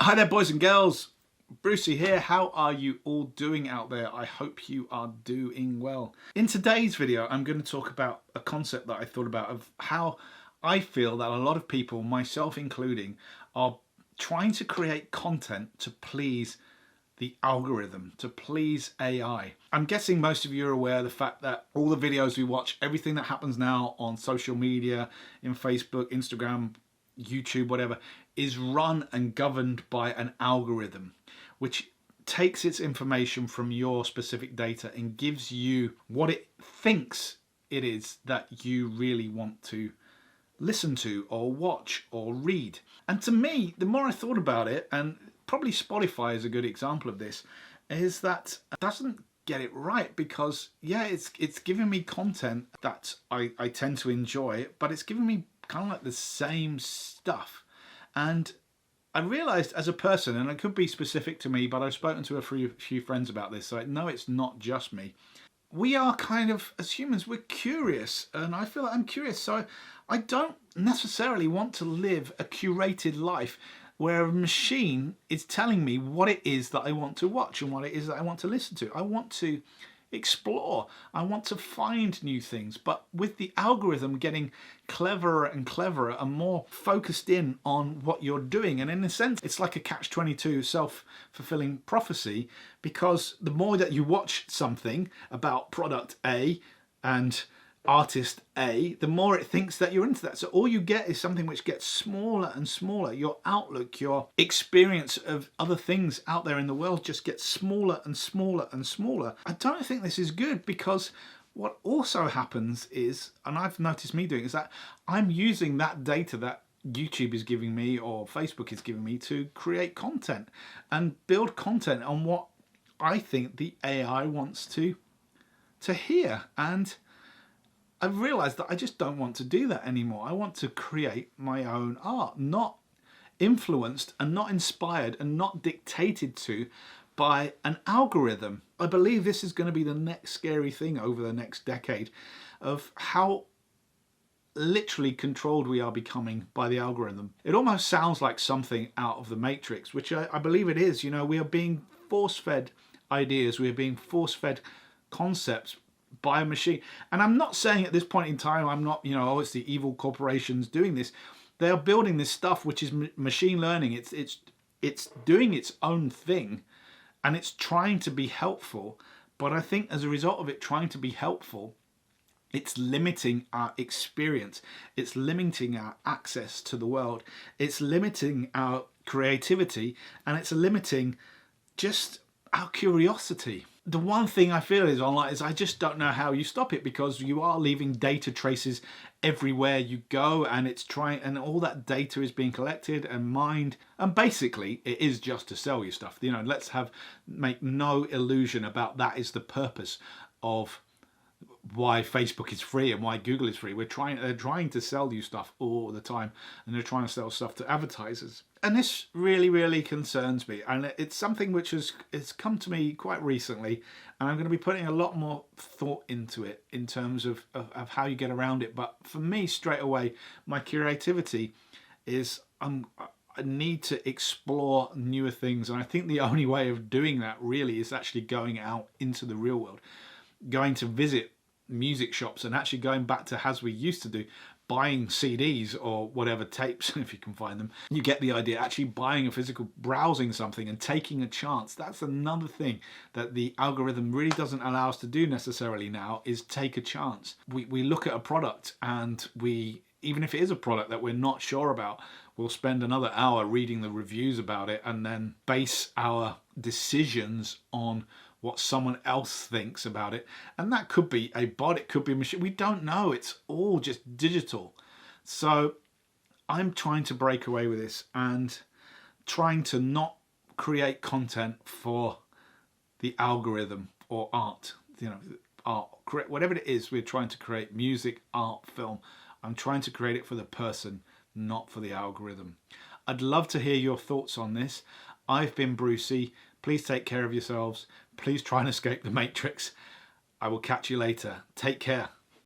Hi there, boys and girls. Brucey here. How are you all doing out there? I hope you are doing well. In today's video, I'm going to talk about a concept that I thought about of how I feel that a lot of people, myself including, are trying to create content to please the algorithm, to please AI. I'm guessing most of you are aware of the fact that all the videos we watch, everything that happens now on social media, in Facebook, Instagram, YouTube, whatever, is run and governed by an algorithm, which takes its information from your specific data and gives you what it thinks it is that you really want to listen to or watch or read. And to me, the more I thought about it, and probably Spotify is a good example of this, is that it doesn't get it right, because yeah, it's giving me content that I tend to enjoy, but it's giving me kind of like the same stuff. And I realized as a person, and it could be specific to me, but I've spoken to a few friends about this, so I know it's not just me. We are kind of, as humans, we're curious, and I feel like I'm curious, so I don't necessarily want to live a curated life where a machine is telling me what it is that I want to watch and what it is that I want to listen to. I want to explore, I want to find new things, but with the algorithm getting cleverer and cleverer and more focused in on what you're doing. And in a sense, it's like a catch-22 self-fulfilling prophecy, because the more that you watch something about product A and artist A, the more it thinks that you're into that. So all you get is something which gets smaller and smaller. Your outlook, your experience of other things out there in the world just gets smaller and smaller and smaller. I don't think this is good, because what also happens is, and I've noticed me doing, is that I'm using that data that YouTube is giving me or Facebook is giving me to create content and build content on what I think the AI wants to hear. And I've realised that I just don't want to do that anymore. I want to create my own art, not influenced and not inspired and not dictated to by an algorithm. I believe this is going to be the next scary thing over the next decade, of how literally controlled we are becoming by the algorithm. It almost sounds like something out of the Matrix, which I believe it is. You know, we are being force-fed ideas, we are being force-fed concepts by a machine. And I'm not saying at this point in time, I'm not, you know, oh, it's the evil corporations doing this. They are building this stuff which is machine learning. It's doing its own thing, and it's trying to be helpful. But I think as a result of it trying to be helpful, it's limiting our experience. It's limiting our access to the world. It's limiting our creativity, and it's limiting just our curiosity. The one thing I feel is online is I just don't know how you stop it, because you are leaving data traces everywhere you go, and it's trying, and all that data is being collected and mined, and basically it is just to sell you stuff. You know, let's make no illusion about that is the purpose of why Facebook is free and why Google is free. They're trying to sell you stuff all the time, and they're trying to sell stuff to advertisers. And this really, really concerns me, and it's something which it's come to me quite recently, and I'm going to be putting a lot more thought into it in terms of how you get around it. But for me, straight away, my creativity is I need to explore newer things, and I think the only way of doing that really is actually going out into the real world, going to visit music shops and actually going back to as we used to do, buying CDs or whatever, tapes, if you can find them. You get the idea. Actually buying a physical, browsing something and taking a chance. That's another thing that the algorithm really doesn't allow us to do necessarily now, is take a chance. We look at a product, and even if it is a product that we're not sure about, we'll spend another hour reading the reviews about it and then base our decisions on what someone else thinks about it. And that could be a bot, it could be a machine, we don't know. It's all just digital. So I'm trying to break away with this and trying to not create content for the algorithm or art, you know, art, whatever it is we're trying to create, music, art, film. I'm trying to create it for the person, not for the algorithm. I'd love to hear your thoughts on this. I've been Brucey. Please take care of yourselves. Please try and escape the Matrix. I will catch you later. Take care.